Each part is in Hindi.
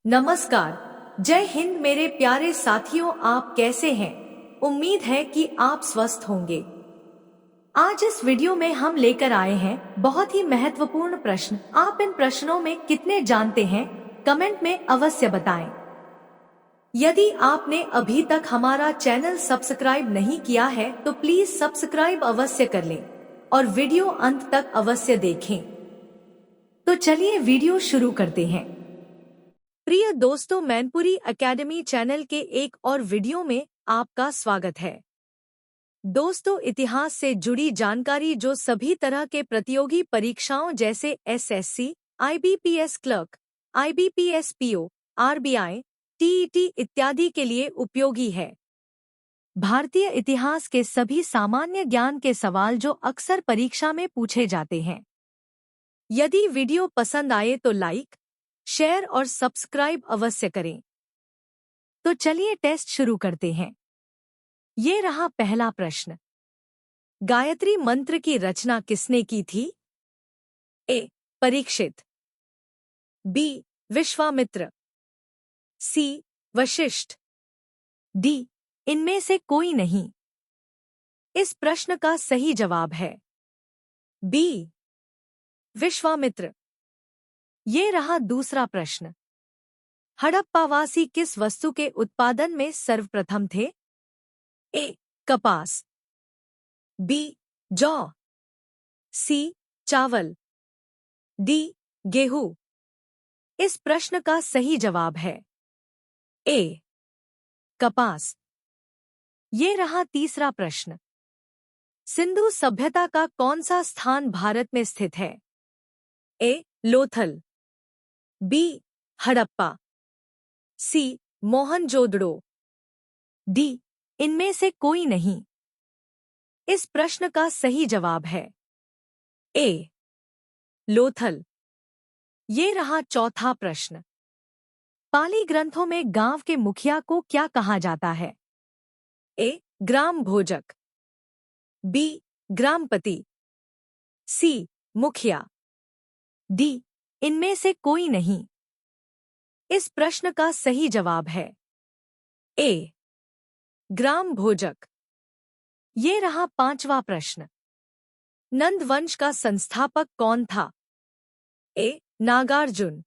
नमस्कार। जय हिंद मेरे प्यारे साथियों, आप कैसे हैं? उम्मीद है कि आप स्वस्थ होंगे। आज इस वीडियो में हम लेकर आए हैं बहुत ही महत्वपूर्ण प्रश्न। आप इन प्रश्नों में कितने जानते हैं, कमेंट में अवश्य बताएं। यदि आपने अभी तक हमारा चैनल सब्सक्राइब नहीं किया है तो प्लीज सब्सक्राइब अवश्य कर लें और वीडियो अंत तक अवश्य देखें। तो चलिए वीडियो शुरू करते हैं। प्रिय दोस्तों, मैनपुरी एकेडमी चैनल के एक और वीडियो में आपका स्वागत है। दोस्तों, इतिहास से जुड़ी जानकारी जो सभी तरह के प्रतियोगी परीक्षाओं जैसे SSC, IBPS clerk, IBPS PO, RBI, TET इत्यादि के लिए उपयोगी है। भारतीय इतिहास के सभी सामान्य ज्ञान के सवाल जो अक्सर परीक्षा में पूछे जाते हैं। यदि वीडियो पसंद आए तो लाइक, शेयर और सब्सक्राइब अवश्य करें। तो चलिए टेस्ट शुरू करते हैं। ये रहा पहला प्रश्न। गायत्री मंत्र की रचना किसने की थी? ए. परीक्षित, बी. विश्वामित्र, सी. वशिष्ठ, डी. इनमें से कोई नहीं। इस प्रश्न का सही जवाब है बी. विश्वामित्र। ये रहा दूसरा प्रश्न। हड़प्पावासी किस वस्तु के उत्पादन में सर्वप्रथम थे? ए. कपास, बी. जौ, सी. चावल, डी. गेहूं। इस प्रश्न का सही जवाब है ए. कपास। ये रहा तीसरा प्रश्न। सिंधु सभ्यता का कौन सा स्थान भारत में स्थित है? ए. लोथल, बी. हड़प्पा, सी. मोहनजोदड़ो, डी. इनमें से कोई नहीं। इस प्रश्न का सही जवाब है ए. लोथल। ये रहा चौथा प्रश्न। पाली ग्रंथों में गांव के मुखिया को क्या कहा जाता है? ए. ग्राम भोजक, बी. ग्रामपति, सी. मुखिया, डी. इनमें से कोई नहीं। इस प्रश्न का सही जवाब है ए. ग्राम भोजक। ये रहा पांचवा प्रश्न। नंद वंश का संस्थापक कौन था? ए. नागार्जुन,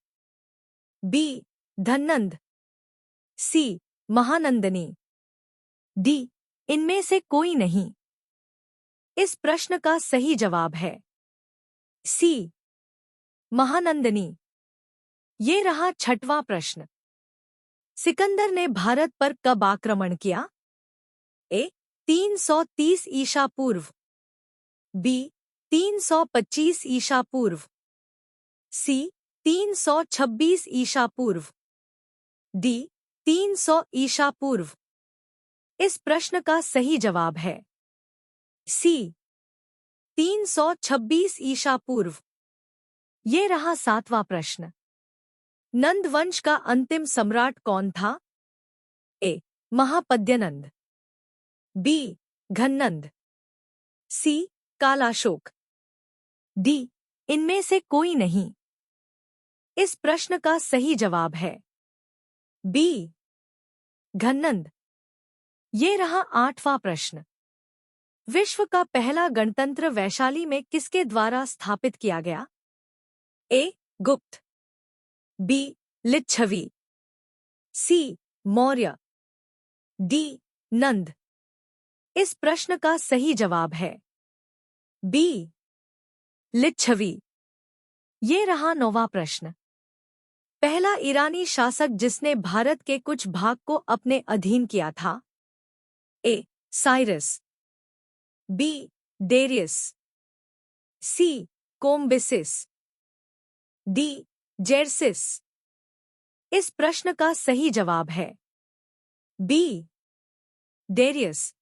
बी. धननंद, सी. महानंदनी, डी. इनमें से कोई नहीं। इस प्रश्न का सही जवाब है सी. महानंदनी। ये रहा छठवां प्रश्न। सिकंदर ने भारत पर कब आक्रमण किया? ए. 330 ईसा पूर्व, बी. 325 ईसा पूर्व, सी. 326 ईसा पूर्व, डी. 300 ईसा पूर्व। इस प्रश्न का सही जवाब है सी. 326 ईसा पूर्व। ये रहा सातवां प्रश्न। नंद वंश का अंतिम सम्राट कौन था? ए. महापद्यनंद, बी. घननंद, सी. कालाशोक, डी. इनमें से कोई नहीं। इस प्रश्न का सही जवाब है बी. घननंद। ये रहा आठवां प्रश्न। विश्व का पहला गणतंत्र वैशाली में किसके द्वारा स्थापित किया गया? ए. गुप्त, बी. लिच्छवी, सी. मौर्य, डी. नंद। इस प्रश्न का सही जवाब है बी. लिच्छवी। ये रहा नौवां प्रश्न। पहला ईरानी शासक जिसने भारत के कुछ भाग को अपने अधीन किया था? A. Cyrus, B. Darius, C. Cambyses, D. Xerxes. इस प्रश्न का सही जवाब है बी. डेरियस।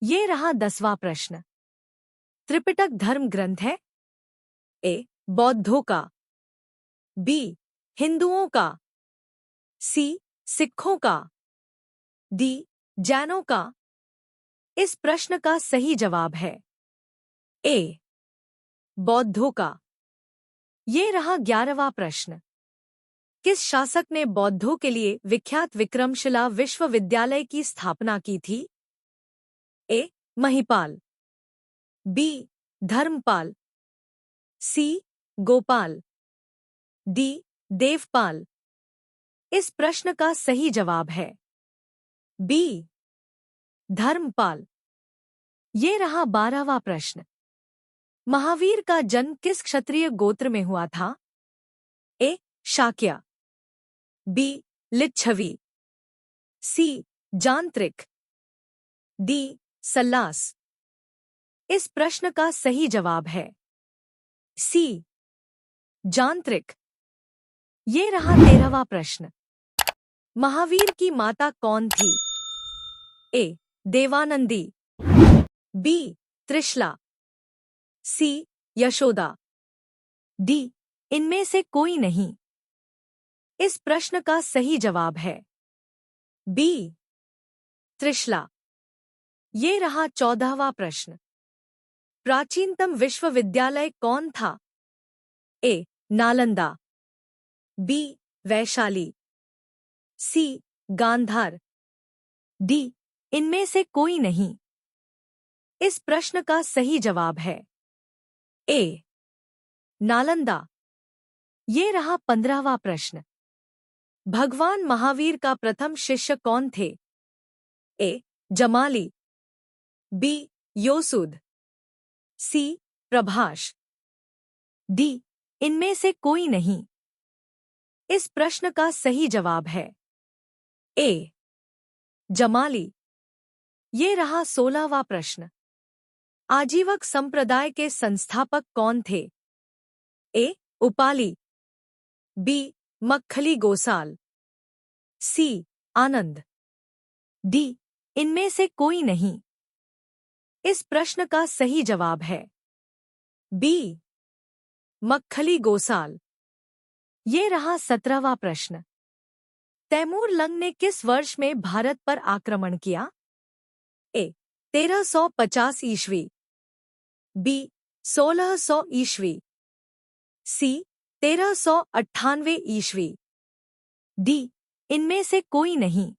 ये रहा 10वां प्रश्न। त्रिपिटक धर्म ग्रंथ है? ए. बौद्धों का, बी. हिंदुओं का, सी. सिखों का, डी. जैनों का। इस प्रश्न का सही जवाब है ए. बौद्धों का। ये रहा 11वां प्रश्न। किस शासक ने बौद्धों के लिए विख्यात विक्रमशिला विश्वविद्यालय की स्थापना की थी? ए. महिपाल, बी. धर्मपाल, सी. गोपाल, डी. देवपाल। इस प्रश्न का सही जवाब है बी. धर्मपाल। ये रहा 12वां प्रश्न। महावीर का जन्म किस क्षत्रिय गोत्र में हुआ था? ए. शाक्य, बी. लिच्छवी, सी. जांत्रिक, डी. सल्लास। इस प्रश्न का सही जवाब है सी. जांत्रिक। ये रहा 13वां प्रश्न। महावीर की माता कौन थी? ए. देवानंदी, बी. त्रिशला, सी. यशोदा, डी. इनमें से कोई नहीं। इस प्रश्न का सही जवाब है बी. त्रिशला। ये रहा 14वां प्रश्न। प्राचीनतम विश्वविद्यालय कौन था? ए. नालंदा, बी. वैशाली, सी. गांधार, डी. इनमें से कोई नहीं। इस प्रश्न का सही जवाब है ए. नालंदा। ये रहा 15वां प्रश्न। भगवान महावीर का प्रथम शिष्य कौन थे? ए. जमाली, बी. योसुद, सी. प्रभाष, डी. इनमें से कोई नहीं। इस प्रश्न का सही जवाब है ए. जमाली। ये रहा 16वां प्रश्न। आजीवक संप्रदाय के संस्थापक कौन थे? ए. उपाली, बी. मक्खली गोसाल, सी. आनंद, डी. इनमें से कोई नहीं। इस प्रश्न का सही जवाब है बी. मक्खली गोसाल। ये रहा 17वां प्रश्न। तैमूर लंग ने किस वर्ष में भारत पर आक्रमण किया? ए. 1350 ईस्वी, बी. 1600 ईस्वी, सी. 1398 ईस्वी, डी. इनमें से कोई नहीं।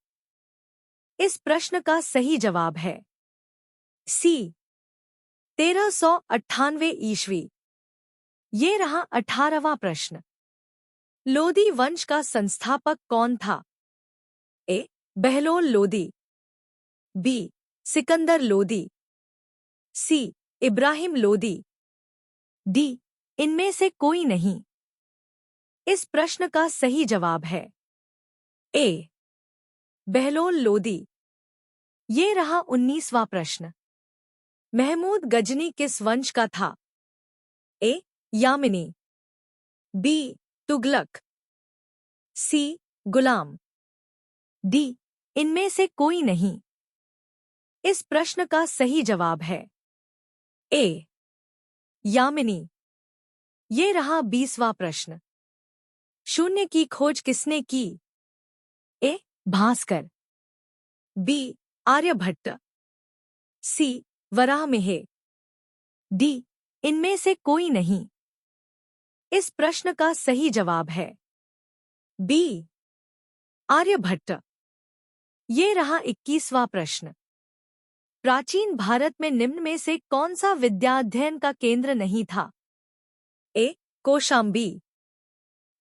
इस प्रश्न का सही जवाब है सी. 1398 ईस्वी। ये रहा 18वां प्रश्न। लोदी वंश का संस्थापक कौन था? ए. बहलोल लोदी, बी. सिकंदर लोदी, सी. इब्राहिम लोदी, डी. इनमें से कोई नहीं। इस प्रश्न का सही जवाब है ए. बहलोल लोदी। ये रहा 19वां प्रश्न। महमूद गजनी किस वंश का था? ए. यामिनी, बी. तुगलक, सी. गुलाम, डी. इनमें से कोई नहीं। इस प्रश्न का सही जवाब है ए. यामिनी। ये रहा 20वां प्रश्न। शून्य की खोज किसने की? ए. भास्कर, बी. आर्यभट्ट, सी. वराहमिहि, डी. इनमें से कोई नहीं। इस प्रश्न का सही जवाब है बी. आर्यभट्ट। ये रहा 21वां प्रश्न। प्राचीन भारत में निम्न में से कौन सा विद्याध्ययन का केंद्र नहीं था? ए. कौशाम्बी,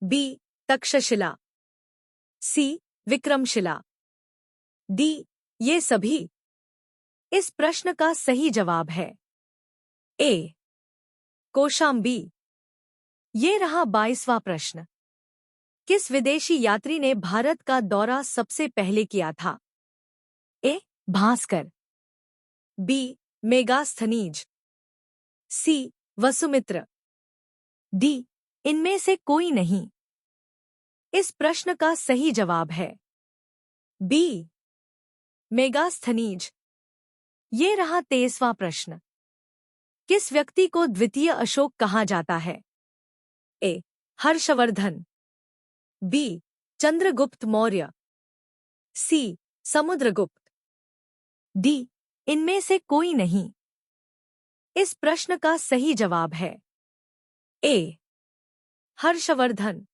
बी. तक्षशिला, सी. विक्रमशिला, डी. ये सभी। इस प्रश्न का सही जवाब है ए. कौशाम्बी। ये रहा 22वां प्रश्न। किस विदेशी यात्री ने भारत का दौरा सबसे पहले किया था? ए. भास्कर, बी. मेगास्थनीज, सी. वसुमित्र, डी. इनमें से कोई नहीं। इस प्रश्न का सही जवाब है बी. मेगास्थनीज। ये रहा 23वां प्रश्न। किस व्यक्ति को द्वितीय अशोक कहा जाता है? ए. हर्षवर्धन, बी. चंद्रगुप्त मौर्य, सी. समुद्रगुप्त, डी. इनमें से कोई नहीं। इस प्रश्न का सही जवाब है ए. हर्षवर्धन।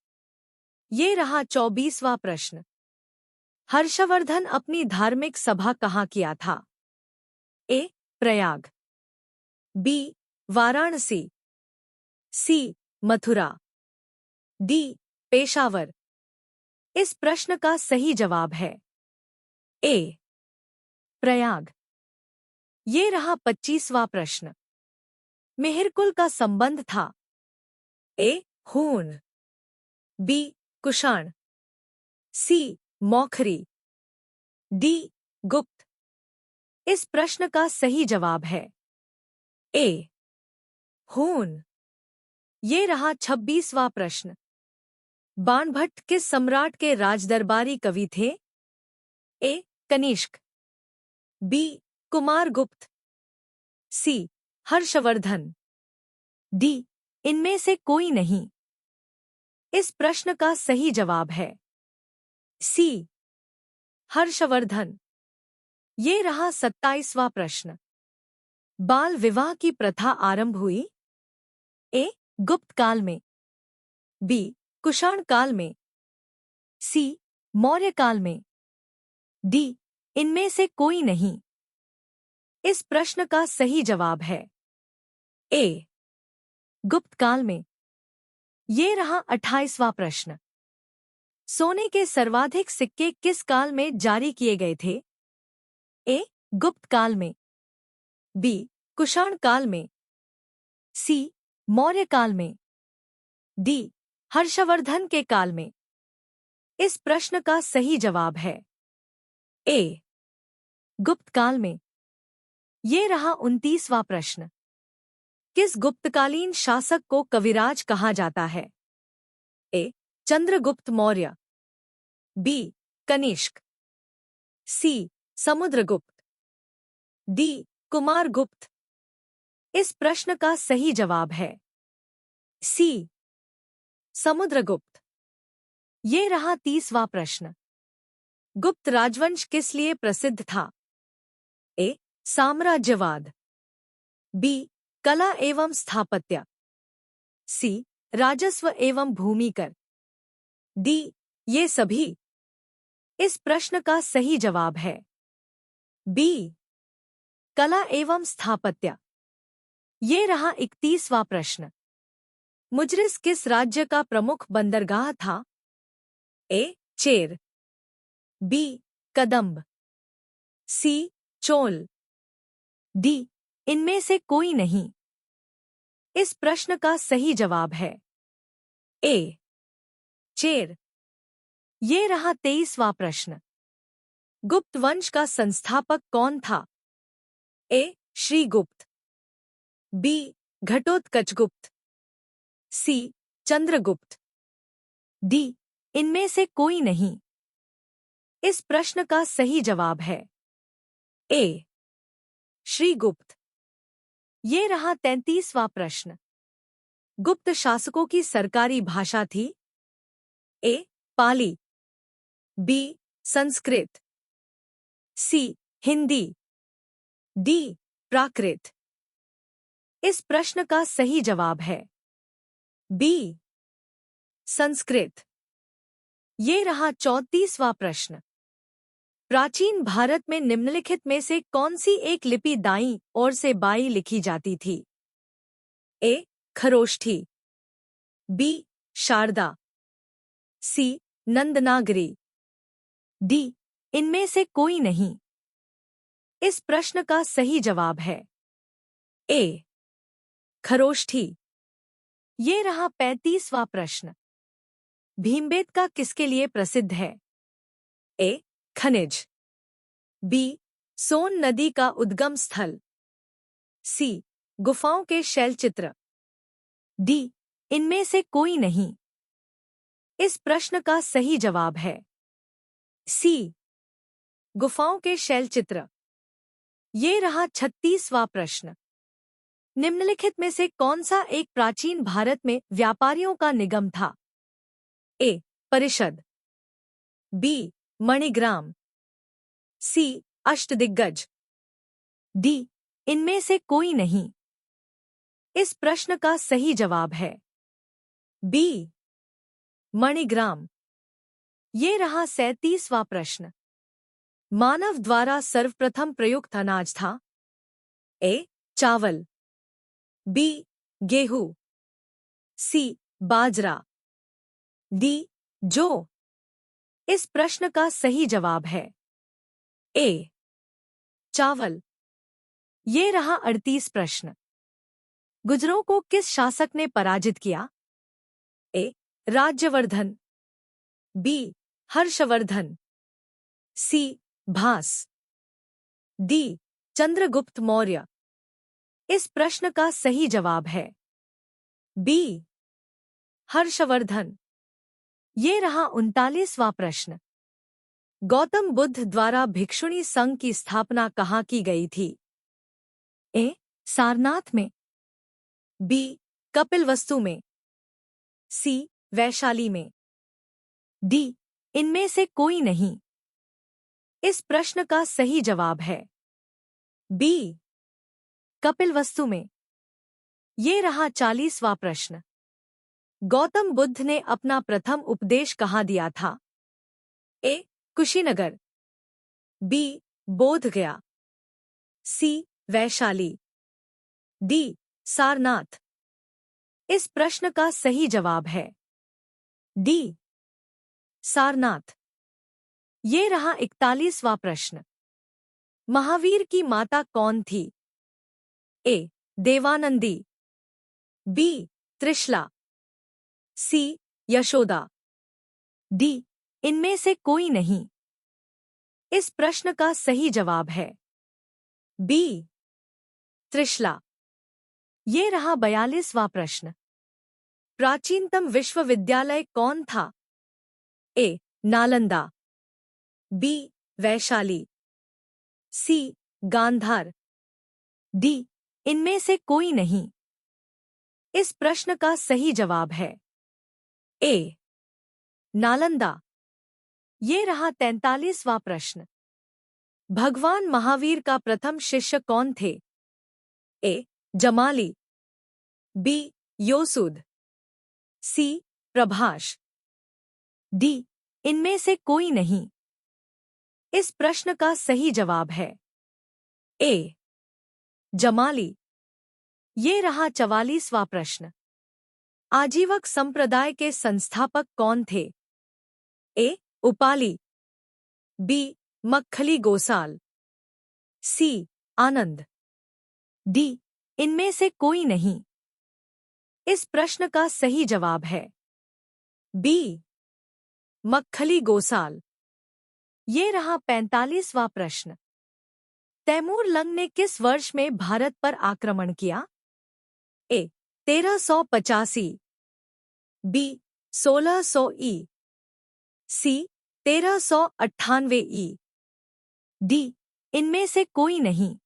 ये रहा 24वां प्रश्न। हर्षवर्धन अपनी धार्मिक सभा कहाँ किया था? ए. प्रयाग, बी. वाराणसी, सी. मथुरा, डी. पेशावर। इस प्रश्न का सही जवाब है ए. प्रयाग। ये रहा 25वां प्रश्न। मेहरकुल का संबंध था ए. हूण, बी. कुषाण, सी. मौखरी, डी. गुप्त। इस प्रश्न का सही जवाब है ए. हूण। ये रहा 26वां प्रश्न। बाणभट्ट किस सम्राट के राजदरबारी कवि थे? ए. कनिष्क, बी. कुमारगुप्त, सी. हर्षवर्धन, डी. इनमें से कोई नहीं। इस प्रश्न का सही जवाब है सी. हर्षवर्धन। ये रहा 27वां प्रश्न। बाल विवाह की प्रथा आरंभ हुई ए. गुप्त काल में, बी. कुषाण काल में, सी. मौर्य काल में, डी. इनमें से कोई नहीं। इस प्रश्न का सही जवाब है ए. गुप्त काल में। ये रहा 28वां प्रश्न। सोने के सर्वाधिक सिक्के किस काल में जारी किए गए थे? ए. गुप्त काल में, बी. कुषाण काल में, सी. मौर्य काल में, डी. हर्षवर्धन के काल में। इस प्रश्न का सही जवाब है ए. गुप्त काल में। ये रहा 29वां प्रश्न। किस गुप्तकालीन शासक को कविराज कहा जाता है? ए. चंद्रगुप्त मौर्य, बी. कनिष्क, सी. समुद्रगुप्त, डी. कुमारगुप्त। इस प्रश्न का सही जवाब है सी. समुद्रगुप्त। ये रहा 30वां प्रश्न। गुप्त राजवंश किस लिए प्रसिद्ध था? ए. साम्राज्यवाद, बी. कला एवं स्थापत्य, सी. राजस्व एवं भूमिकर, डी. ये सभी। इस प्रश्न का सही जवाब है बी. कला एवं स्थापत्य। ये रहा 31वां प्रश्न। मुजरिस किस राज्य का प्रमुख बंदरगाह था? A. Chera, B. Kadamba, C. Chola, D. इनमें से कोई नहीं। इस प्रश्न का सही जवाब है ए. चेर। ये रहा 23वां प्रश्न। गुप्त वंश का संस्थापक कौन था? ए. श्रीगुप्त, बी. घटोत्कचगुप्त, सी. चंद्रगुप्त, डी. इनमें से कोई नहीं। इस प्रश्न का सही जवाब है ए. श्रीगुप्त। ये रहा 33वां प्रश्न। गुप्त शासकों की सरकारी भाषा थी? ए. पाली, बी. संस्कृत, सी. हिंदी, डी. प्राकृत। इस प्रश्न का सही जवाब है बी. संस्कृत। ये रहा 34वां प्रश्न। प्राचीन भारत में निम्नलिखित में से कौन सी एक लिपि दाईं ओर से बाईं लिखी जाती थी? ए. खरोष्ठी, बी. शारदा, सी. नंदनागरी, डी. इनमें से कोई नहीं। इस प्रश्न का सही जवाब है ए. खरोष्ठी। ये रहा 35वां प्रश्न। भीमबेटका किसके लिए प्रसिद्ध है? ए. खनिज, बी. सोन नदी का उद्गम स्थल, सी. गुफाओं के शैलचित्र, डी. इनमें से कोई नहीं। इस प्रश्न का सही जवाब है सी. गुफाओं के शैलचित्र। ये रहा 36वां प्रश्न। निम्नलिखित में से कौन सा एक प्राचीन भारत में व्यापारियों का निगम था? ए. परिषद, बी. मणिग्राम, सी. अष्टदिग्गज, डी. इनमें से कोई नहीं। इस प्रश्न का सही जवाब है बी. मणिग्राम। ये रहा 37वां प्रश्न। मानव द्वारा सर्वप्रथम प्रयुक्त अनाज था। ए. चावल, बी. गेहूं, सी. बाजरा, डी. जौ। इस प्रश्न का सही जवाब है ए. चावल। ये रहा 38 प्रश्न। गुर्जरों को किस शासक ने पराजित किया? ए. राज्यवर्धन, बी. हर्षवर्धन, सी. भास, डी. चंद्रगुप्त मौर्य। इस प्रश्न का सही जवाब है बी. हर्षवर्धन। ये रहा 39वां प्रश्न। गौतम बुद्ध द्वारा भिक्षुणी संघ की स्थापना कहाँ की गई थी? ए. सारनाथ में, बी. कपिलवस्तु में, सी. वैशाली में, डी. इनमें से कोई नहीं। इस प्रश्न का सही जवाब है बी. कपिलवस्तु में। ये रहा 40वां प्रश्न। गौतम बुद्ध ने अपना प्रथम उपदेश कहाँ दिया था? ए. कुशीनगर, बी. बोधगया, सी. वैशाली, डी. सारनाथ। इस प्रश्न का सही जवाब है डी. सारनाथ। ये रहा 41वां प्रश्न। महावीर की माता कौन थी? ए. देवानंदी, बी. त्रिशला, सी. यशोदा, डी. इनमें से कोई नहीं। इस प्रश्न का सही जवाब है बी. त्रिशला। ये रहा 42वां प्रश्न। प्राचीनतम विश्वविद्यालय कौन था? ए. नालंदा, बी. वैशाली, सी. गांधार, डी. इनमें से कोई नहीं। इस प्रश्न का सही जवाब है ए. नालंदा। ये रहा 43वां प्रश्न। भगवान महावीर का प्रथम शिष्य कौन थे? ए. जमाली, बी. योसुद, सी. प्रभाष, डी. इनमें से कोई नहीं। इस प्रश्न का सही जवाब है ए. जमाली। ये रहा 44वां प्रश्न। आजीवक संप्रदाय के संस्थापक कौन थे? ए. उपाली, बी. मक्खली गोसाल, सी. आनंद, डी. इनमें से कोई नहीं। इस प्रश्न का सही जवाब है बी. मक्खली गोसाल। ये रहा 45वां प्रश्न। तैमूर लंग ने किस वर्ष में भारत पर आक्रमण किया? ए. 1385, बी. 1600 ई, सी. 1398 ई, डी. इनमें से कोई नहीं।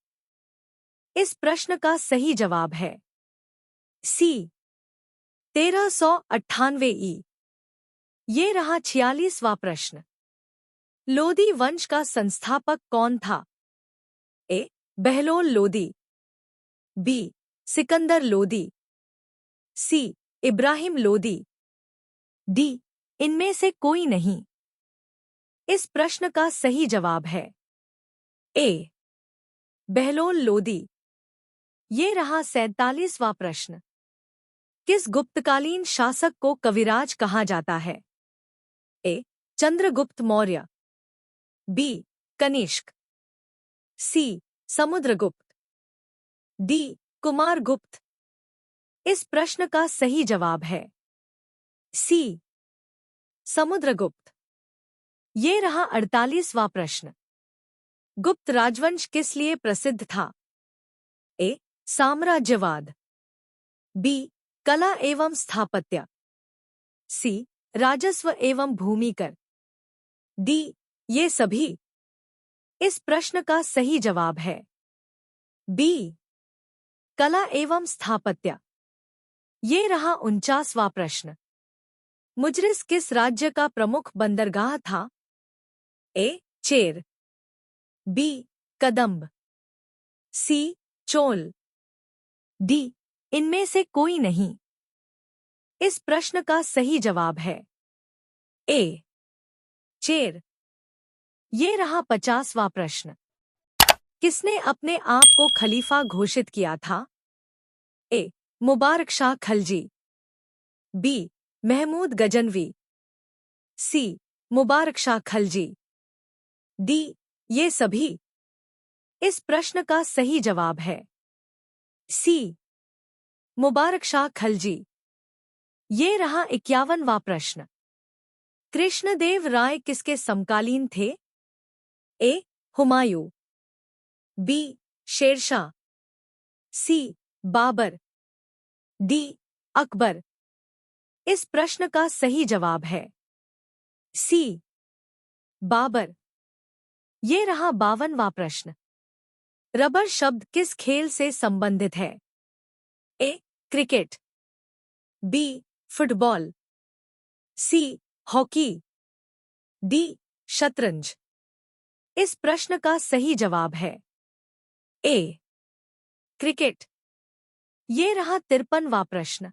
इस प्रश्न का सही जवाब है सी. 1398 ई। ये रहा 46वां प्रश्न। लोदी वंश का संस्थापक कौन था? ए. बहलोल लोदी, बी. सिकंदर लोदी, सी. इब्राहिम लोदी, डी. इनमें से कोई नहीं। इस प्रश्न का सही जवाब है ए. बहलोल लोदी। ये रहा 47वां प्रश्न। किस गुप्तकालीन शासक को कविराज कहा जाता है? ए. चंद्रगुप्त मौर्य, बी. कनिष्क, सी. समुद्रगुप्त, डी. कुमारगुप्त। इस प्रश्न का सही जवाब है सी. समुद्रगुप्त। ये रहा 48वां प्रश्न। गुप्त राजवंश किस लिए प्रसिद्ध था? ए. साम्राज्यवाद, बी. कला एवं स्थापत्य, सी. राजस्व एवं भूमिकर, डी. ये सभी। इस प्रश्न का सही जवाब है बी. कला एवं स्थापत्य। ये रहा 49वां प्रश्न। मुजरिस किस राज्य का प्रमुख बंदरगाह था? A. Chera, B. Kadamba, C. Chola, D. इनमें से कोई नहीं। इस प्रश्न का सही जवाब है ए. चेर। ये रहा 50वां प्रश्न। किसने अपने आप को खलीफा घोषित किया था? ए. मुबारक शाह खलजी। बी. महमूद गजनवी। सी. मुबारक शाह खलजी। डी. ये सभी। इस प्रश्न का सही जवाब है सी. मुबारक शाह खलजी। ये रहा 51वां प्रश्न। कृष्णदेव राय किसके समकालीन थे? ए. हुमायूं। बी. शेरशाह। सी. बाबर। डी. अकबर। इस प्रश्न का सही जवाब है सी. बाबर। ये रहा 52वां प्रश्न। रबर शब्द किस खेल से संबंधित है? ए. क्रिकेट। बी. फुटबॉल। सी. हॉकी। डी. शतरंज। इस प्रश्न का सही जवाब है ए. क्रिकेट। ये रहा 53वां प्रश्न।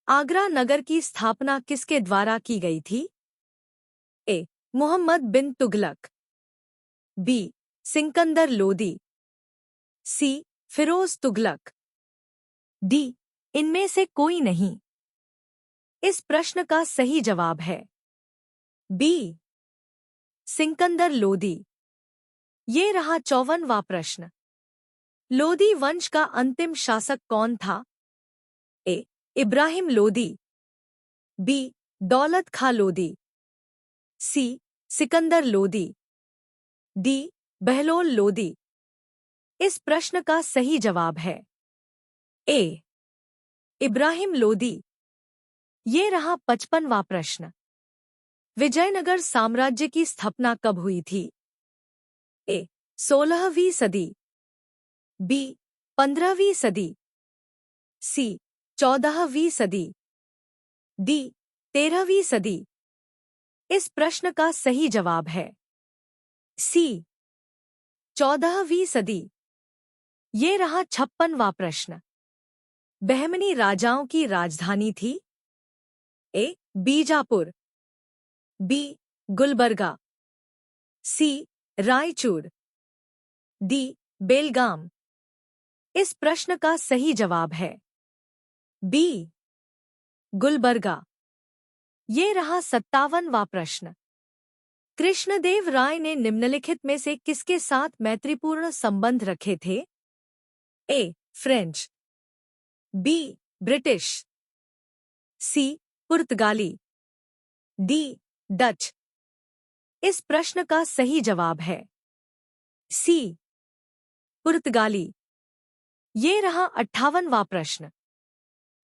आगरा नगर की स्थापना किसके द्वारा की गई थी? ए. मोहम्मद बिन तुगलक। बी. सिकंदर लोदी। सी. फिरोज तुगलक। डी. इनमें से कोई नहीं। इस प्रश्न का सही जवाब है बी. सिकंदर लोदी। ये रहा 54वां प्रश्न। लोदी वंश का अंतिम शासक कौन था? ए. इब्राहिम लोदी। बी. दौलत खां लोदी। सी. सिकंदर लोदी। डी. बहलोल लोदी। इस प्रश्न का सही जवाब है ए. इब्राहिम लोदी। ये रहा 55वां प्रश्न। विजयनगर साम्राज्य की स्थापना कब हुई थी? ए. 16वीं सदी। बी. 15वीं सदी। सी. 14वीं सदी। डी. 13वीं सदी। इस प्रश्न का सही जवाब है सी. 14वीं सदी। ये रहा 56वां प्रश्न। बहमनी राजाओं की राजधानी थी? ए. बीजापुर। बी. गुलबर्गा। सी. रायचूर। डी. बेलगाम। इस प्रश्न का सही जवाब है बी. गुलबर्गा। ये रहा 57वां प्रश्न। कृष्णदेव राय ने निम्नलिखित में से किसके साथ मैत्रीपूर्ण संबंध रखे थे? ए. फ्रेंच। बी. ब्रिटिश। सी. पुर्तगाली। डी. डच। इस प्रश्न का सही जवाब है सी. पुर्तगाली। ये रहा 58वां प्रश्न।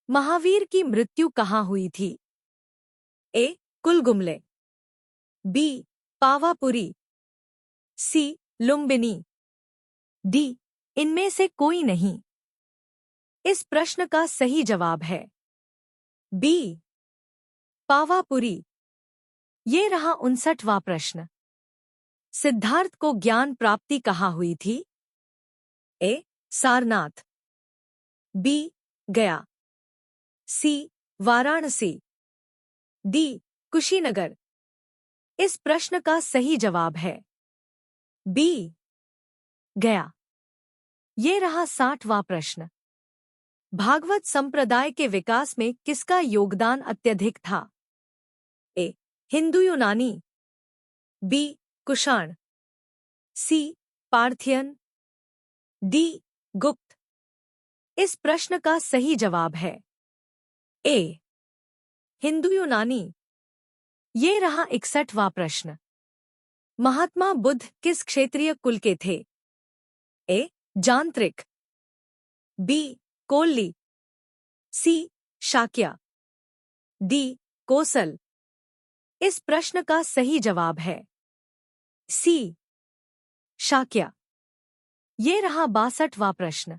महावीर की मृत्यु कहाँ हुई थी? ए. कुलगुमले। बी. पावापुरी। सी. लुम्बिनी। डी. इनमें से कोई नहीं। इस प्रश्न का सही जवाब है बी. पावापुरी। ये रहा 59वां प्रश्न। सिद्धार्थ को ज्ञान प्राप्ति कहाँ हुई थी? ए. सारनाथ। बी. गया। सी. वाराणसी। डी. कुशीनगर। इस प्रश्न का सही जवाब है बी. गया। ये रहा 60वां प्रश्न। भागवत संप्रदाय के विकास में किसका योगदान अत्यधिक था? ए. हिंदू यूनानी। बी. कुषाण। सी. पार्थियन। डी. गुप्त। इस प्रश्न का सही जवाब है ए. हिंदू यूनानी। ये रहा 61वां प्रश्न। महात्मा बुद्ध किस क्षेत्रीय कुल के थे? ए. जांत्रिक। बी. कोल्ली। सी. शाक्य। डी. कोसल। इस प्रश्न का सही जवाब है सी. शाक्य। ये रहा 62वां प्रश्न।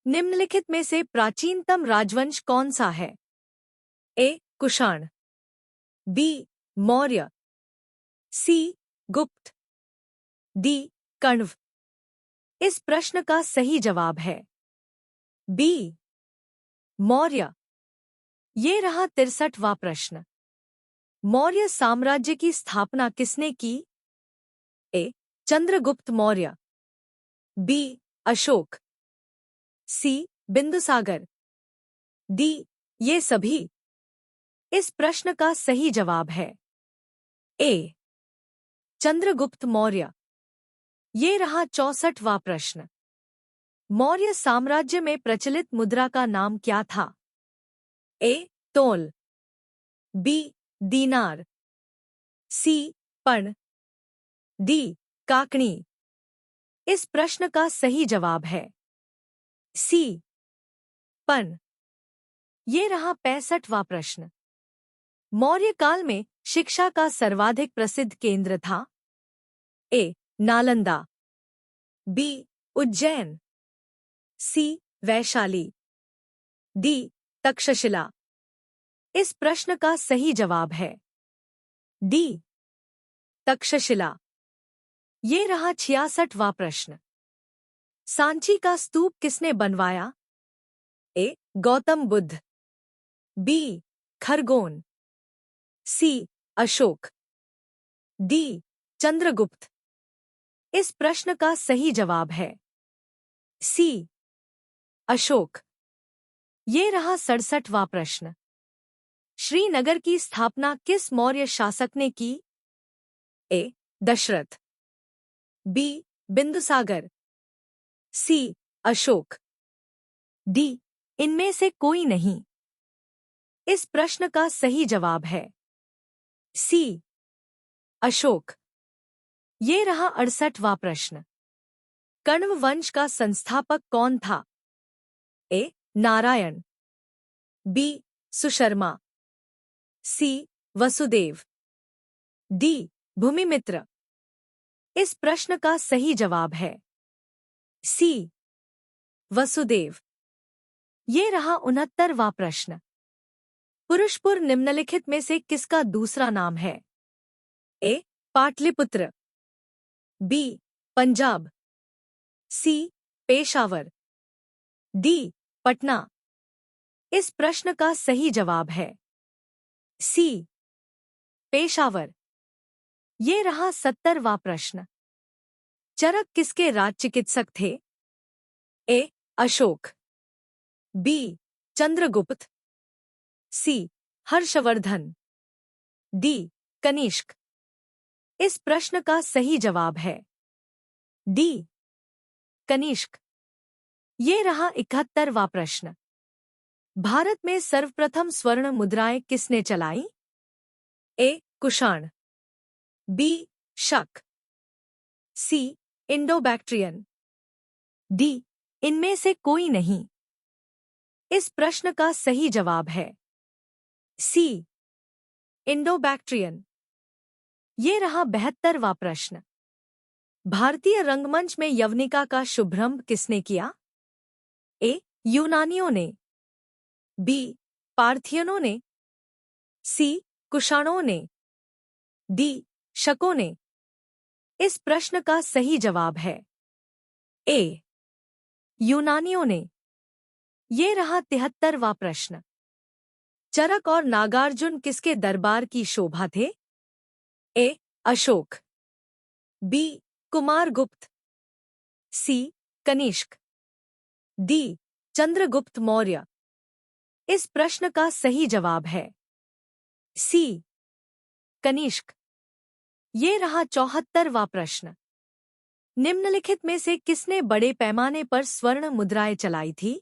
निम्नलिखित में से प्राचीनतम राजवंश कौन सा है? ए. कुषाण। बी. मौर्य। सी. गुप्त। डी. कण्व। इस प्रश्न का सही जवाब है बी. मौर्य। ये रहा 63वां प्रश्न। मौर्य साम्राज्य की स्थापना किसने की? ए. चंद्रगुप्त मौर्य, बी. अशोक, सी. बिंदुसागर, डी. ये सभी। इस प्रश्न का सही जवाब है ए. चंद्रगुप्त मौर्य। ये रहा 64वां प्रश्न। मौर्य साम्राज्य में प्रचलित मुद्रा का नाम क्या था? ए. तोल, बी. दीनार, सी. पण, डी. काकणी। इस प्रश्न का सही जवाब है सी. पण। ये रहा 65वां प्रश्न। मौर्य काल में शिक्षा का सर्वाधिक प्रसिद्ध केंद्र था? ए. नालंदा, बी. उज्जैन, सी. वैशाली, डी. तक्षशिला। इस प्रश्न का सही जवाब है डी. तक्षशिला। ये रहा 66वां प्रश्न। सांची का स्तूप किसने बनवाया? ए. गौतम बुद्ध, बी. खरगोन, सी. अशोक, डी. चंद्रगुप्त। इस प्रश्न का सही जवाब है सी. अशोक। ये रहा 67वां प्रश्न। श्रीनगर की स्थापना किस मौर्य शासक ने की? ए. दशरथ, बी. बिंदुसागर, सी. अशोक, डी. इनमें से कोई नहीं। इस प्रश्न का सही जवाब है सी. अशोक। ये रहा 68वां प्रश्न। कण्व वंश का संस्थापक कौन था? ए. नारायण, बी. सुशर्मा, सी. वसुदेव, डी. भूमिमित्र। इस प्रश्न का सही जवाब है सी. वसुदेव। ये रहा 69वां प्रश्न। पुरुषपुर निम्नलिखित में से किसका दूसरा नाम है? ए. पाटलिपुत्र, बी. पंजाब, सी. पेशावर, डी. पटना। इस प्रश्न का सही जवाब है सी. पेशावर। ये रहा 70वां प्रश्न। चरक किसके राज चिकित्सक थे? ए. अशोक, बी. चंद्रगुप्त, सी. हर्षवर्धन, डी. कनिष्क। इस प्रश्न का सही जवाब है डी. कनिष्क। ये रहा 71वां प्रश्न। भारत में सर्वप्रथम स्वर्ण मुद्राएं किसने चलाई? ए. कुषाण, बी. शक, सी. Indo Bactrian, D. इनमें से कोई नहीं। इस प्रश्न का सही जवाब है सी. Indo Bactrian. ये रहा 72वां प्रश्न। भारतीय रंगमंच में यवनिका का शुभारंभ किसने किया? ए. यूनानियों ने, बी. पार्थियनों ने, सी. कुषाणों ने, डी. शकों ने। इस प्रश्न का सही जवाब है ए. यूनानियों ने। ये रहा 73वां प्रश्न। चरक और नागार्जुन किसके दरबार की शोभा थे? ए. अशोक, बी. कुमारगुप्त, सी. कनिष्क, डी. चंद्रगुप्त मौर्य। इस प्रश्न का सही जवाब है सी. कनिष्क। ये रहा 74वां प्रश्न। निम्नलिखित में से किसने बड़े पैमाने पर स्वर्ण मुद्राएं चलाई थी?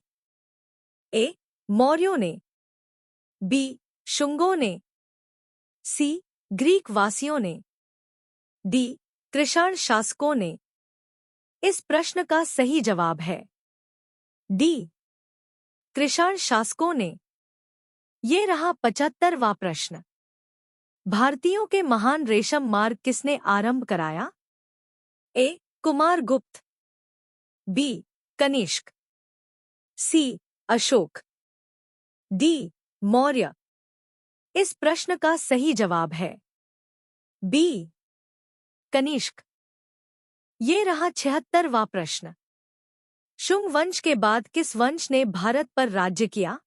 ए. मौर्यों ने, बी. शुंगों ने, सी. ग्रीक वासियों ने, डी. कृषाण शासकों ने। इस प्रश्न का सही जवाब है डी. कृषाण शासकों ने। ये रहा 75वां प्रश्न। भारतीयों के महान रेशम मार्ग किसने आरंभ कराया? ए. कुमारगुप्त, बी. कनिष्क, सी. अशोक, डी. मौर्य। इस प्रश्न का सही जवाब है बी. कनिष्क। ये रहा 76वां प्रश्न। शुंग वंश के बाद किस वंश ने भारत पर राज्य किया?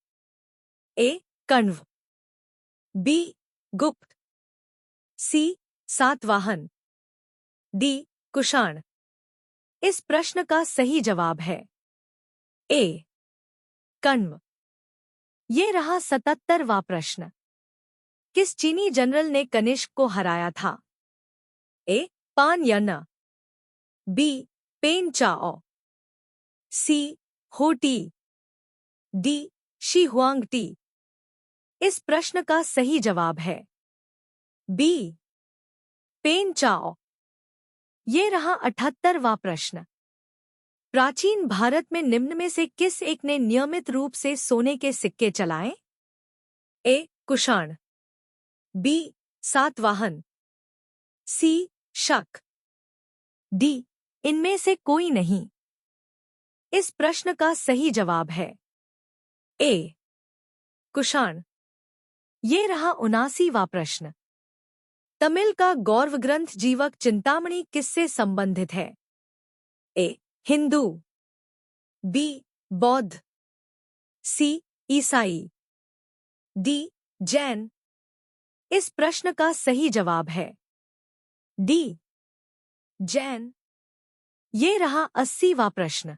ए. कण्व, बी. गुप्त, सी सातवाहन, डी कुषाण। इस प्रश्न का सही जवाब है ए कण्व। ये रहा 77वां प्रश्न। किस चीनी जनरल ने कनिष्क को हराया था? ए पान यन, बी पेन चाओ, सी होटी, डी शी हुआंगटी। इस प्रश्न का सही जवाब है बी पेन चाओ। ये रहा 78वां प्रश्न। प्राचीन भारत में निम्न में से किस एक ने नियमित रूप से सोने के सिक्के चलाए? ए कुषाण, बी सातवाहन, सी शक, डी इनमें से कोई नहीं। इस प्रश्न का सही जवाब है ए कुषाण। ये रहा 79वां प्रश्न। तमिल का गौरव ग्रंथ जीवक चिंतामणि किससे संबंधित है? ए हिंदू, बी बौद्ध, सी ईसाई, डी जैन। इस प्रश्न का सही जवाब है डी जैन। ये रहा 80वां प्रश्न।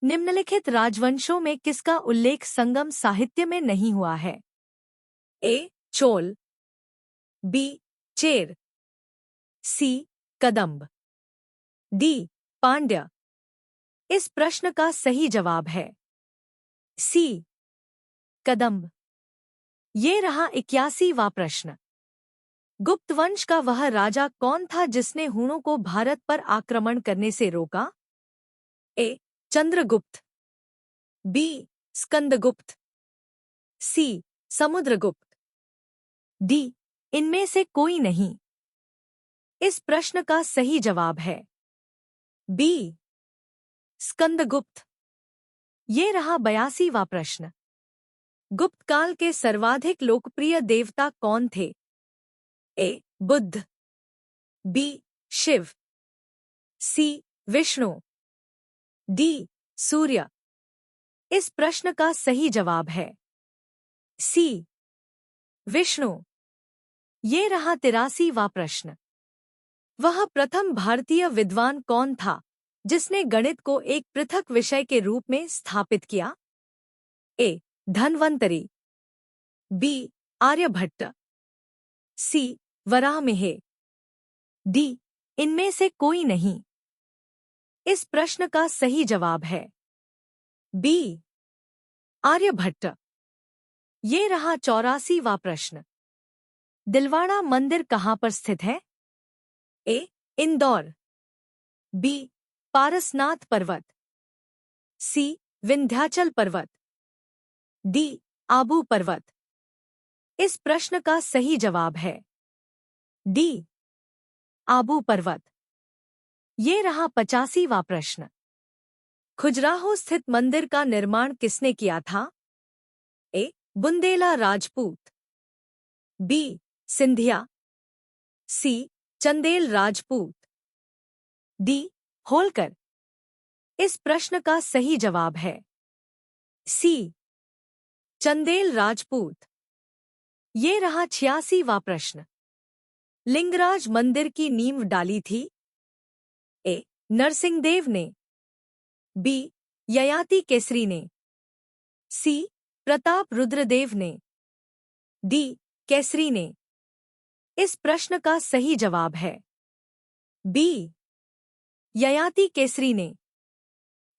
निम्नलिखित राजवंशों में किसका उल्लेख संगम साहित्य में नहीं हुआ है? ए चोल, बी चेर, सी कदंब, डी पांड्य। इस प्रश्न का सही जवाब है सी कदंब। ये रहा 81वां प्रश्न। गुप्त वंश का वह राजा कौन था जिसने हूणों को भारत पर आक्रमण करने से रोका? ए चंद्रगुप्त, बी स्कंदगुप्त, सी समुद्रगुप्त, डी इनमें से कोई नहीं। इस प्रश्न का सही जवाब है बी स्कंदगुप्त। ये रहा 82वां प्रश्न। गुप्त काल के सर्वाधिक लोकप्रिय देवता कौन थे? ए बुद्ध, बी शिव, सी विष्णु, डी सूर्य। इस प्रश्न का सही जवाब है सी विष्णु। ये रहा 83वां प्रश्न। वह प्रथम भारतीय विद्वान कौन था जिसने गणित को एक पृथक विषय के रूप में स्थापित किया? ए धन्वंतरी, बी आर्यभट्ट, सी वराहमिहिर, डी इनमें से कोई नहीं। इस प्रश्न का सही जवाब है बी आर्यभट्ट। ये रहा 84वां प्रश्न। दिलवाड़ा मंदिर कहाँ पर स्थित है? ए इंदौर, बी पारसनाथ पर्वत, सी विंध्याचल पर्वत, डी आबू पर्वत। इस प्रश्न का सही जवाब है डी आबू पर्वत। ये रहा 85वां प्रश्न। खजुराहो स्थित मंदिर का निर्माण किसने किया था? ए बुंदेला राजपूत, बी सिंधिया, सी चंदेल राजपूत, डी होलकर। इस प्रश्न का सही जवाब है सी चंदेल राजपूत। ये रहा 86वां प्रश्न। लिंगराज मंदिर की नींव डाली थी? ए नरसिंहदेव ने, बी ययाति केसरी ने, सी प्रताप रुद्रदेव ने, डी केसरी ने। इस प्रश्न का सही जवाब है बी ययाति केसरी ने।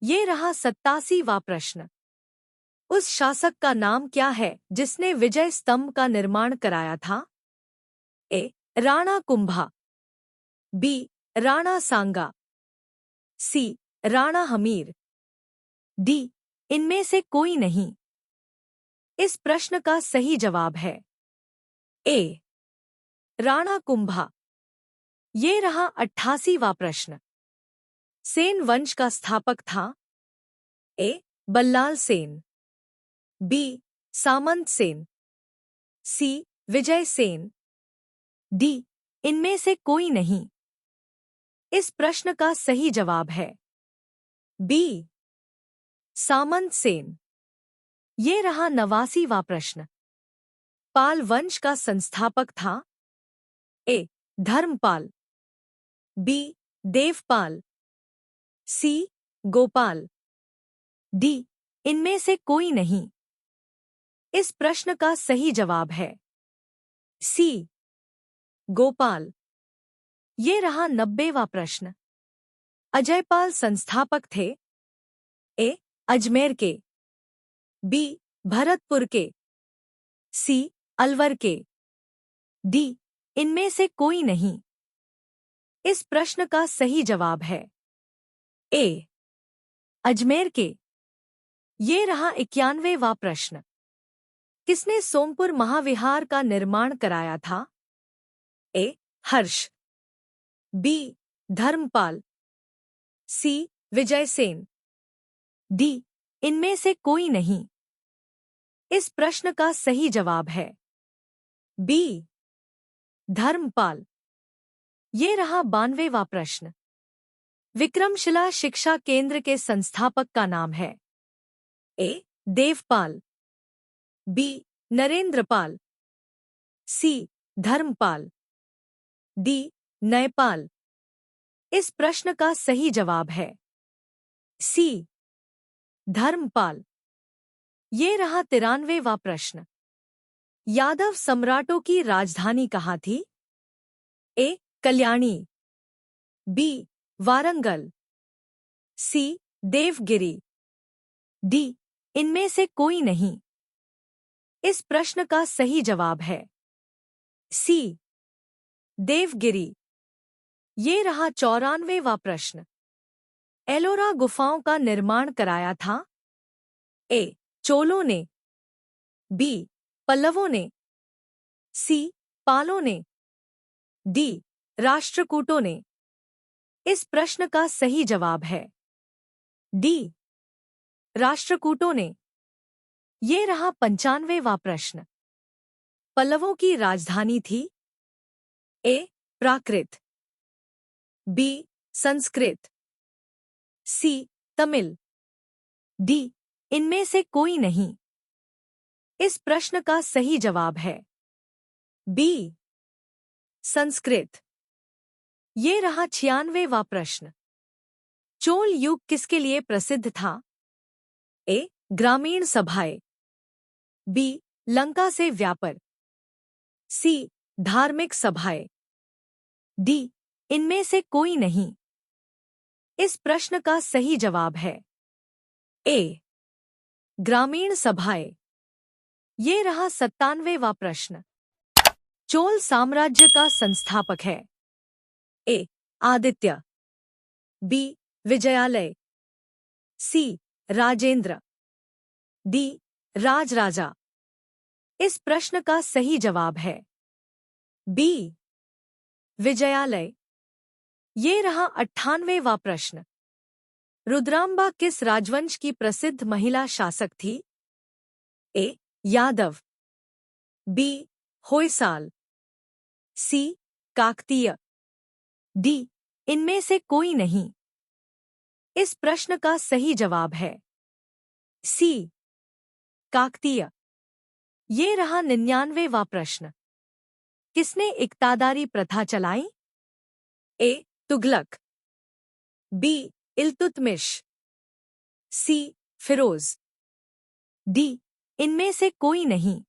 ये रहा 87वां प्रश्न। उस शासक का नाम क्या है जिसने विजय स्तंभ का निर्माण कराया था? ए राणा कुंभा, बी राणा सांगा, सी राणा हमीर, डी इनमें से कोई नहीं। इस प्रश्न का सही जवाब है ए राणा कुंभा। ये रहा 88वां प्रश्न। सेन वंश का स्थापक था? ए बल्लाल सेन, बी सामंत सेन, सी विजय सेन, डी इनमें से कोई नहीं। इस प्रश्न का सही जवाब है बी सामंत सेन। ये रहा 89वां प्रश्न। पाल वंश का संस्थापक था? ए धर्मपाल, बी देवपाल, सी गोपाल, डी इनमें से कोई नहीं। इस प्रश्न का सही जवाब है सी गोपाल। ये रहा 90वां प्रश्न। अजयपाल संस्थापक थे ए अजमेर के, बी भरतपुर के, सी अलवर के, डी इनमें से कोई नहीं। इस प्रश्न का सही जवाब है ए अजमेर के। ये रहा 91वां प्रश्न। किसने सोमपुर महाविहार का निर्माण कराया था? ए हर्ष, बी धर्मपाल, सी विजयसेन, डी इनमें से कोई नहीं। इस प्रश्न का सही जवाब है बी धर्मपाल। ये रहा 92वां प्रश्न। विक्रमशिला शिक्षा केंद्र के संस्थापक का नाम है ए देवपाल, बी नरेंद्रपाल, सी धर्मपाल, डी नयपाल। इस प्रश्न का सही जवाब है सी धर्मपाल। ये रहा 93वां प्रश्न। यादव सम्राटों की राजधानी कहाँ थी? ए कल्याणी, बी वारंगल, सी देवगिरी, डी इनमें से कोई नहीं। इस प्रश्न का सही जवाब है सी देवगिरी। ये रहा 94वां प्रश्न। एलोरा गुफाओं का निर्माण कराया था? ए चोलों ने, बी पल्लवों ने, सी पालों ने, डी राष्ट्रकूटों ने। इस प्रश्न का सही जवाब है डी राष्ट्रकूटों ने। ये रहा 95वां प्रश्न। पल्लवों की राजधानी थी? ए प्राकृत, बी संस्कृत, सी तमिल, डी इनमें से कोई नहीं। इस प्रश्न का सही जवाब है बी संस्कृत। ये रहा 96वां प्रश्न। चोल युग किसके लिए प्रसिद्ध था? ए ग्रामीण सभाएं, बी लंका से व्यापार, सी धार्मिक सभाएं, डी इनमें से कोई नहीं। इस प्रश्न का सही जवाब है ए ग्रामीण सभाएं। ये रहा 97वां प्रश्न। चोल साम्राज्य का संस्थापक है? ए आदित्य, बी विजयालय, सी राजेंद्र, डी राजराजा। इस प्रश्न का सही जवाब है बी विजयालय। ये रहा 98वां प्रश्न। रुद्रांबा किस राजवंश की प्रसिद्ध महिला शासक थी? ए यादव, बी होयसाल, सी काकतीय, डी इनमें से कोई नहीं। इस प्रश्न का सही जवाब है सी काकतीय। ये रहा 99वां प्रश्न। किसने इक्तादारी प्रथा चलाई? ए तुगलक, बी इल्तुतमिश, सी फिरोज, डी इनमें से कोई नहीं।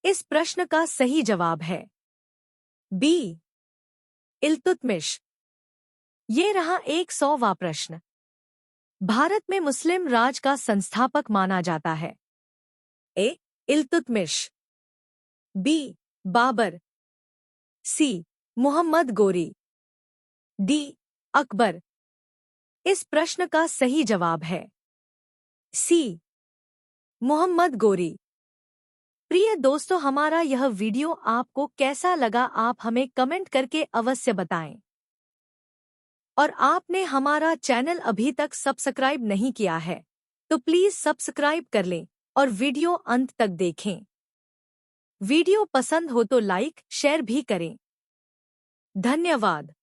इस प्रश्न का सही जवाब है बी इल्तुतमिश। ये रहा 100वां प्रश्न। भारत में मुस्लिम राज का संस्थापक माना जाता है? ए इल्तुतमिश, बी बाबर, सी मुहम्मद गोरी, डी अकबर। इस प्रश्न का सही जवाब है सी मुहम्मद गोरी। प्रिय दोस्तों, हमारा यह वीडियो आपको कैसा लगा आप हमें कमेंट करके अवश्य बताएं। और आपने हमारा चैनल अभी तक सब्सक्राइब नहीं किया है तो प्लीज सब्सक्राइब कर लें और वीडियो अंत तक देखें। वीडियो पसंद हो तो लाइक शेयर भी करें। धन्यवाद।